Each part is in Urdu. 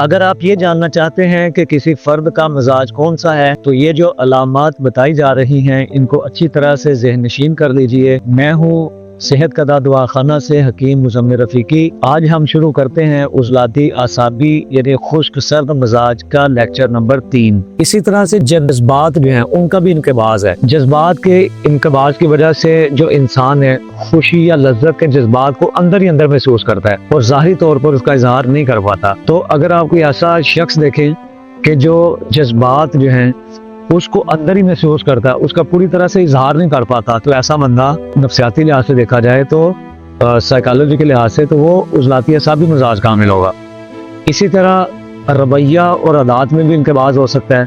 اگر آپ یہ جاننا چاہتے ہیں کہ کسی فرد کا مزاج کون سا ہے تو یہ جو علامات بتائی جا رہی ہیں ان کو اچھی طرح سے ذہن نشین کر لیجئے۔ میں ہوں صحت کا دواخانہ سے حکیم مزمل رفیقی۔ آج ہم شروع کرتے ہیں عضلاتی اعصابی یعنی خشک سرد مزاج کا لیکچر نمبر 3۔ اسی طرح سے جذبات جو ہیں ان کا بھی انقباض ہے۔ جذبات کے انقباض کی وجہ سے جو انسان ہے خوشی یا لذت کے جذبات کو اندر ہی اندر محسوس کرتا ہے اور ظاہری طور پر اس کا اظہار نہیں کر پاتا۔ تو اگر آپ کوئی ایسا شخص دیکھیں کہ جو جذبات جو ہیں اس کو اندر ہی محسوس کرتا ہے، اس کا پوری طرح سے اظہار نہیں کر پاتا، تو ایسا بندہ نفسیاتی لحاظ سے دیکھا جائے تو سائیکالوجی کے لحاظ سے تو وہ عضلاتی اعصابی مزاج کا حامل ہوگا۔ اسی طرح رویہ اور عادات میں بھی انقباض ہو سکتا ہے۔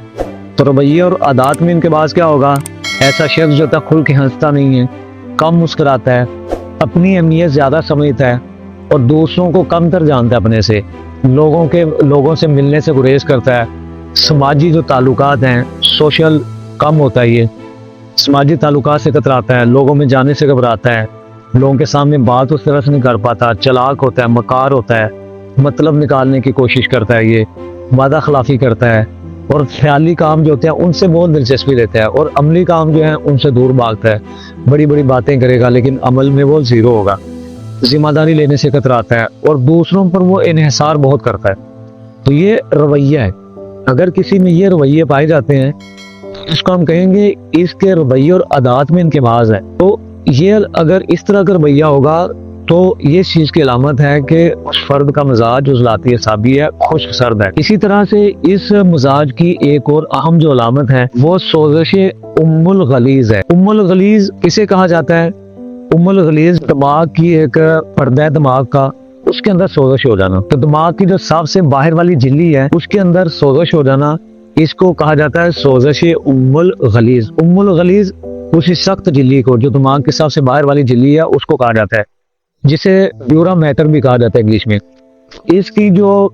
تو رویہ اور عادات میں انقباض کیا ہوگا؟ ایسا شخص جو تک کھل کے ہنستا نہیں ہے، کم مسکراتا ہے، اپنی اہمیت زیادہ سمجھتا ہے اور دوسروں کو کم تر جانتا ہے، اپنے سے لوگوں سے ملنے سے گریز کرتا ہے۔ سماجی جو تعلقات ہیں سوشل کم ہوتا ہے، یہ سماجی تعلقات سے کتراتا ہے، لوگوں میں جانے سے گھبراتا ہے، لوگوں کے سامنے بات اس طرح سے نہیں کر پاتا، چلاک ہوتا ہے، مکار ہوتا ہے، مطلب نکالنے کی کوشش کرتا ہے، یہ وعدہ خلافی کرتا ہے اور خیالی کام جو ہوتے ہیں ان سے بہت دلچسپی لیتا ہے اور عملی کام جو ہیں ان سے دور بھاگتا ہے۔ بڑی بڑی باتیں کرے گا لیکن عمل میں وہ زیرو ہوگا، ذمہ داری لینے سے کتراتا ہے اور دوسروں پر وہ انحصار بہت کرتا ہے۔ تو یہ رویہ ہے۔ اگر کسی میں یہ رویے پائے جاتے ہیں تو اس کو ہم کہیں گے اس کے رویے اور عادات میں انقباض ہے۔ تو یہ اگر اس طرح کا رویہ ہوگا تو یہ چیز کی علامت ہے کہ اس فرد کا مزاج عضلاتی اعصابی ہے، خشک سرد ہے۔ اسی طرح سے اس مزاج کی ایک اور اہم جو علامت ہے وہ سوزش ام الغلیظ ہے۔ ام الغلیظ کسے کہا جاتا ہے؟ ام الغلیظ دماغ کی ایک پردہ ہے دماغ کا، اس کے اندر سوزش ہو جانا۔ تو دماغ کی جو سب سے باہر والی جھلی ہے اس کے اندر سوزش ہو جانا، اس کو کہا جاتا ہے سوزش ام الغلیظ۔ ام الغلیظ اسی سخت جھلی کو جو دماغ کی سب سے باہر والی جھلی ہے اس کو کہا جاتا ہے، جسے ڈیورا میٹر بھی کہا جاتا ہے انگلش میں۔ اس کی جو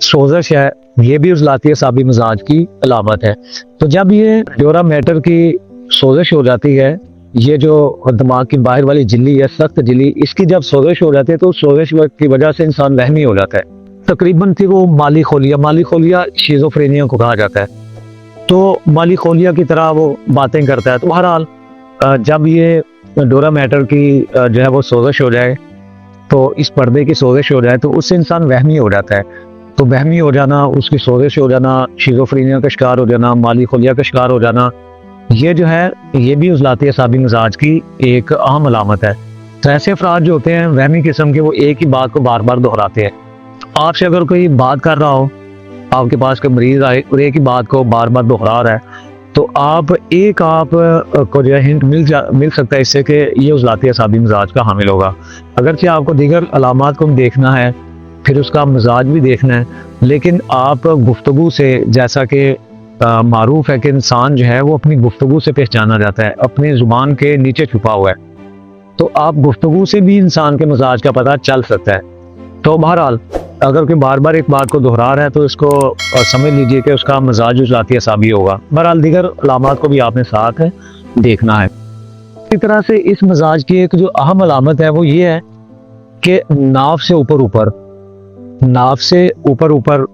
سوزش ہے یہ بھی عضلاتی اعصابی مزاج کی علامت ہے۔ تو جب یہ ڈیورا میٹر کی سوزش ہو جاتی ہے، یہ جو دماغ کی باہر والی جھلی ہے سخت جھلی، اس کی جب سوزش ہو جاتی ہے تو سوزش کی وجہ سے انسان وہمی ہو جاتا ہے۔ تقریباً تھی وہ مالی خولیہ شیزوفرینیا کو کہا جاتا ہے۔ تو مالی خولیہ کی طرح وہ باتیں کرتا ہے۔ تو بہرحال جب یہ ڈیورا میٹر کی جو ہے وہ سوزش ہو جائے تو اس پردے کی سوزش ہو جائے تو اس سے انسان وہمی ہو جاتا ہے۔ تو وہمی ہو جانا، اس کی سوزش ہو جانا، شیزوفرینیا کا شکار ہو جانا، مالی خولیہ کا شکار ہو جانا، یہ جو ہے یہ بھی عضلاتی اعصابی مزاج کی ایک اہم علامت ہے۔ تو ایسے افراد جو ہوتے ہیں وہمی قسم کے، وہ ایک ہی بات کو بار بار دہراتے ہیں۔ آپ سے اگر کوئی بات کر رہا ہو، آپ کے پاس کوئی مریض آئے اور ایک ہی بات کو بار بار دہرا رہا ہے تو آپ کو جو ہے ہنٹ مل سکتا ہے اس سے کہ یہ عضلاتی اعصابی مزاج کا حامل ہوگا۔ اگرچہ آپ کو دیگر علامات کو دیکھنا ہے، پھر اس کا مزاج بھی دیکھنا ہے، لیکن آپ گفتگو سے، جیسا کہ معروف ہے کہ انسان جو ہے وہ اپنی گفتگو سے پہچانا جاتا ہے، اپنی زبان کے نیچے چھپا ہوا ہے، تو آپ گفتگو سے بھی انسان کے مزاج کا پتہ چل سکتا ہے۔ تو بہرحال اگر کوئی بار بار ایک بات کو دہرا رہا ہے تو اس کو سمجھ لیجئے کہ اس کا مزاج عضلاتی اعصابی ہوگا۔ بہرحال دیگر علامات کو بھی آپ نے ساتھ دیکھنا ہے۔ اسی طرح سے اس مزاج کی ایک جو اہم علامت ہے وہ یہ ہے کہ ناف سے اوپر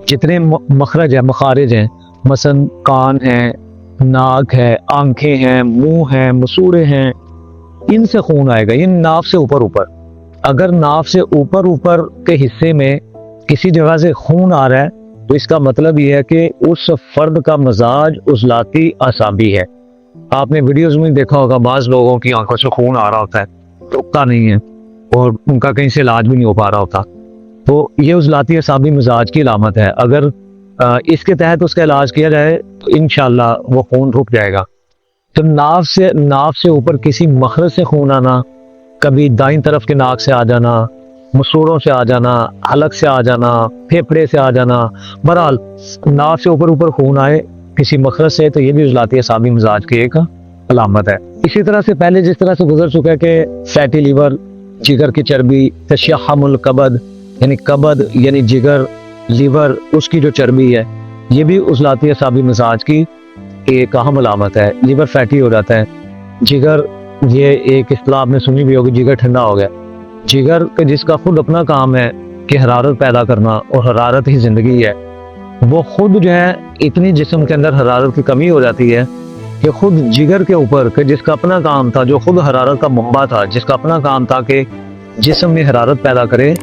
جتنے مخرج ہیں، مخارج ہیں، مثلا کان ہے، ناک ہے، آنکھیں ہیں، منہ ہیں، مسوڑے ہیں، ان سے خون آئے گا۔ یہ ناف سے اوپر اگر ناف سے اوپر کے حصے میں کسی جگہ سے خون آ رہا ہے تو اس کا مطلب یہ ہے کہ اس فرد کا مزاج عضلاتی اعصابی ہے۔ آپ نے ویڈیوز میں دیکھا ہوگا بعض لوگوں کی آنکھوں سے خون آ رہا ہوتا ہے، رکتا نہیں ہے اور ان کا کہیں سے علاج بھی نہیں ہو پا رہا ہوتا، تو یہ عضلاتی اعصابی مزاج کی علامت ہے۔ اگر اس کے تحت اس کا علاج کیا جائے تو انشاءاللہ وہ خون رک جائے گا۔ تو ناف سے اوپر کسی مخرج سے خون آنا، کبھی دائیں طرف کے ناک سے آ جانا، مسوڑوں سے آ جانا، حلق سے آ جانا، پھیپھڑے سے آ جانا، بہرحال ناف سے اوپر خون آئے کسی مخرج سے تو یہ بھی عضلاتی اعصابی مزاج کی ایک علامت ہے۔ اسی طرح سے پہلے جس طرح سے گزر چکا ہے کہ فیٹی لیور، جگر کی چربی، تشحم الکبد یعنی جگر، لیور، اس کی جو چربی ہے یہ بھی عضلاتی اعصابی مزاج کی ایک اہم علامت ہے۔ لیور فیٹی ہو جاتا ہے، جگر، یہ ایک اصطلاح آپ نے سنی بھی ہوگی، جگر ٹھنڈا ہو گیا۔ جگر جس کا خود اپنا کام ہے کہ حرارت پیدا کرنا اور حرارت ہی زندگی ہے، وہ خود جو ہے اتنی جسم کے اندر حرارت کی کمی ہو جاتی ہے کہ خود جگر کے اوپر کہ جس کا اپنا کام تھا، جو خود حرارت کا منبع تھا، جس کا اپنا کام تھا کہ جسم میں حرارت پیدا کرے،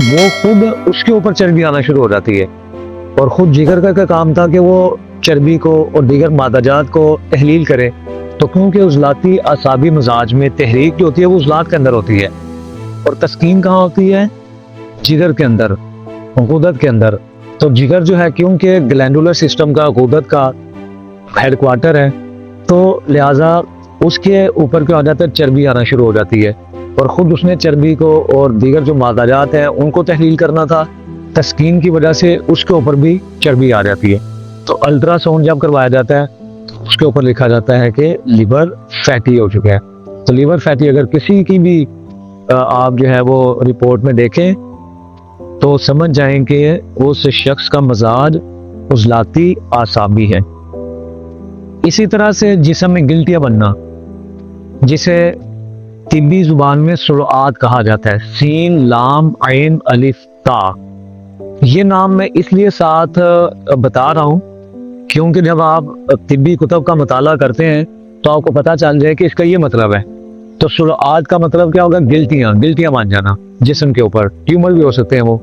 وہ خود اس کے اوپر چربی آنا شروع ہو جاتی ہے۔ اور خود جگر کا کام تھا کہ وہ چربی کو اور دیگر مادہ جات کو تحلیل کرے، تو کیونکہ عضلاتی اعصابی مزاج میں تحریک جو ہوتی ہے وہ عضلات کے اندر ہوتی ہے، اور تسکین کہاں ہوتی ہے؟ جگر کے اندر، غدد کے اندر۔ تو جگر جو ہے کیونکہ گلینڈولر سسٹم کا، غدد کا ہیڈ کوارٹر ہے، تو لہٰذا اس کے اوپر کیا ہو جاتا ہے؟ چربی آنا شروع ہو جاتی ہے، اور خود اس نے چربی کو اور دیگر جو مادہ جات ہیں ان کو تحلیل کرنا تھا۔ تسکین کی وجہ سے اس کے اوپر بھی چربی آ جاتی ہے۔ تو الٹرا ساؤنڈ جب کروایا جاتا ہے تو اس کے اوپر لکھا جاتا ہے کہ لیور فیٹی ہو چکا ہے۔ تو لیور فیٹی اگر کسی کی بھی آپ جو ہے وہ رپورٹ میں دیکھیں تو سمجھ جائیں کہ اس شخص کا مزاج عضلاتی اعصابی ہے۔ اسی طرح سے جسم میں گلٹیاں بننا، جسے طبی زبان میں سرعات کہا جاتا ہے، سین لام عین الف تا۔ یہ نام میں اس لیے ساتھ بتا رہا ہوں کیونکہ جب آپ طبی کتب کا مطالعہ کرتے ہیں تو آپ کو پتہ چل جائے کہ اس کا یہ مطلب ہے۔ تو سرعات کا مطلب کیا ہوگا؟ گلٹیاں بن جانا جسم کے اوپر، ٹیومر بھی ہو سکتے ہیں وہ۔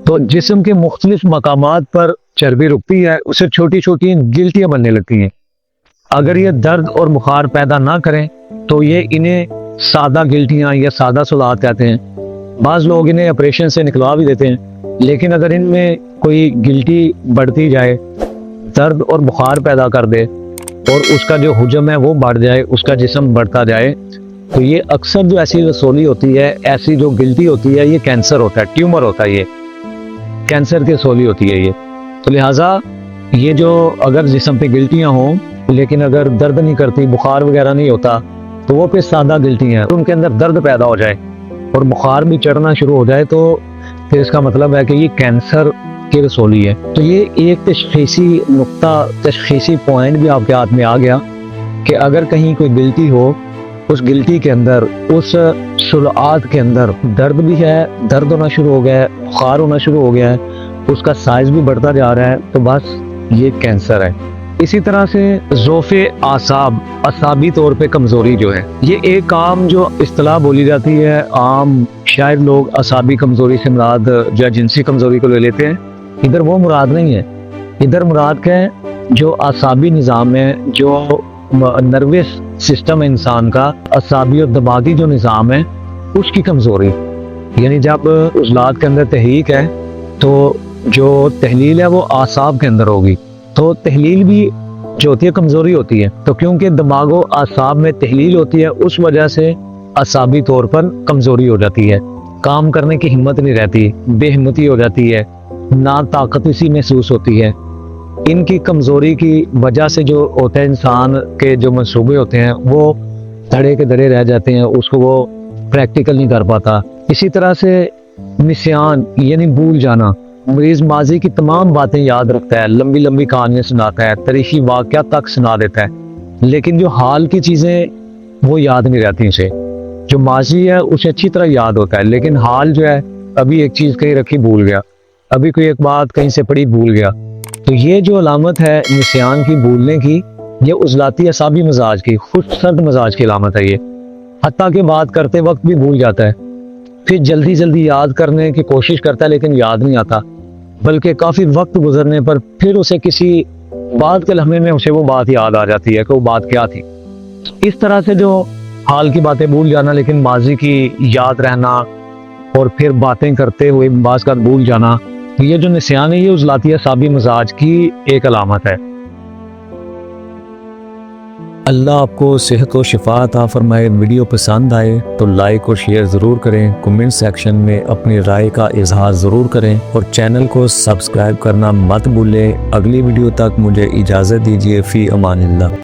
تو جسم کے مختلف مقامات پر چربی رکتی ہے، اسے چھوٹی چھوٹی گلٹیاں بننے لگتی ہیں۔ اگر یہ درد اور بخار پیدا نہ کریں تو یہ انہیں سادہ گلٹیاں یا سادہ سلات کہتے ہیں۔ بعض لوگ انہیں آپریشن سے نکلوا بھی دیتے ہیں، لیکن اگر ان میں کوئی گلٹی بڑھتی جائے، درد اور بخار پیدا کر دے اور اس کا جو حجم ہے وہ بڑھ جائے، اس کا جسم بڑھتا جائے، تو یہ اکثر جو ایسی رسولی ہوتی ہے، ایسی جو گلٹی ہوتی ہے، یہ کینسر ہوتا ہے، ٹیومر ہوتا ہے، یہ کینسر کی رسولی ہوتی ہے یہ۔ تو لہٰذا یہ جو اگر جسم پہ گلٹیاں ہوں لیکن اگر درد نہیں کرتی، بخار وغیرہ نہیں ہوتا، تو وہ پہ سادہ گلٹیاں ہیں، ان کے اندر درد پیدا ہو جائے اور بخار بھی چڑھنا شروع ہو جائے تو پھر اس کا مطلب ہے کہ یہ کینسر کی رسولی ہے۔ تو یہ ایک تشخیصی نقطہ، تشخیصی پوائنٹ بھی آپ کے ہاتھ میں آ گیا کہ اگر کہیں کوئی گلٹی ہو، اس گلٹی کے اندر، اس سلعات کے اندر درد بھی ہے، درد ہونا شروع ہو گیا ہے، بخار ہونا شروع ہو گیا ہے، اس کا سائز بھی بڑھتا جا رہا ہے، تو بس یہ کینسر ہے۔ اسی طرح سے ضعف اعصاب، اعصابی طور پہ کمزوری جو ہے، یہ ایک عام جو اصطلاح بولی جاتی ہے، عام شاید لوگ اعصابی کمزوری سے مراد یا جنسی کمزوری کو لے لیتے ہیں، ادھر وہ مراد نہیں ہے۔ ادھر مراد کیا ہے؟ جو اعصابی نظام ہے، جو نروس سسٹم ہے انسان کا، اعصابی اور دماغی جو نظام ہے، اس کی کمزوری۔ یعنی جب عضلات کے اندر تحریک ہے تو جو تحلیل ہے وہ اعصاب کے اندر ہوگی، تو تحلیل بھی جو ہوتی ہے کمزوری ہوتی ہے۔ تو کیونکہ دماغ و اعصاب میں تحلیل ہوتی ہے، اس وجہ سے اعصابی طور پر کمزوری ہو جاتی ہے، کام کرنے کی ہمت نہیں رہتی، بے ہمتی ہو جاتی ہے، نا طاقتی سی محسوس ہوتی ہے۔ ان کی کمزوری کی وجہ سے جو ہوتا ہے انسان کے جو منصوبے ہوتے ہیں وہ دھڑے کے دھڑے رہ جاتے ہیں، اس کو وہ پریکٹیکل نہیں کر پاتا۔ اسی طرح سے نسیان یعنی بھول جانا، مریض ماضی کی تمام باتیں یاد رکھتا ہے، لمبی لمبی کہانیاں سناتا ہے، تاریخی واقعات تک سنا دیتا ہے، لیکن جو حال کی چیزیں وہ یاد نہیں رہتی اسے۔ جو ماضی ہے اسے اچھی طرح یاد ہوتا ہے، لیکن حال جو ہے، ابھی ایک چیز کہیں رکھی بھول گیا، ابھی کوئی ایک بات کہیں سے پڑھی بھول گیا۔ تو یہ جو علامت ہے نسیان کی، بھولنے کی، یہ عضلاتی اعصابی مزاج کی، خشک سرد مزاج کی علامت ہے یہ۔ حتیٰ کہ بات کرتے وقت بھی بھول جاتا ہے، پھر جلدی جلدی یاد کرنے کی کوشش کرتا ہے لیکن یاد نہیں آتا، بلکہ کافی وقت گزرنے پر پھر اسے کسی بات کے لمحے میں اسے وہ بات یاد آ جاتی ہے کہ وہ بات کیا تھی۔ اس طرح سے جو حال کی باتیں بھول جانا لیکن ماضی کی یاد رہنا اور پھر باتیں کرتے ہوئے بعض کا بھول جانا، یہ جو نسیان ہے یہ عضلاتی اعصابی مزاج کی ایک علامت ہے۔ اللہ آپ کو صحت و شفا عطا فرمائے۔ ویڈیو پسند آئے تو لائک اور شیئر ضرور کریں، کمنٹ سیکشن میں اپنی رائے کا اظہار ضرور کریں اور چینل کو سبسکرائب کرنا مت بھولیں۔ اگلی ویڈیو تک مجھے اجازت دیجیے، فی امان اللہ۔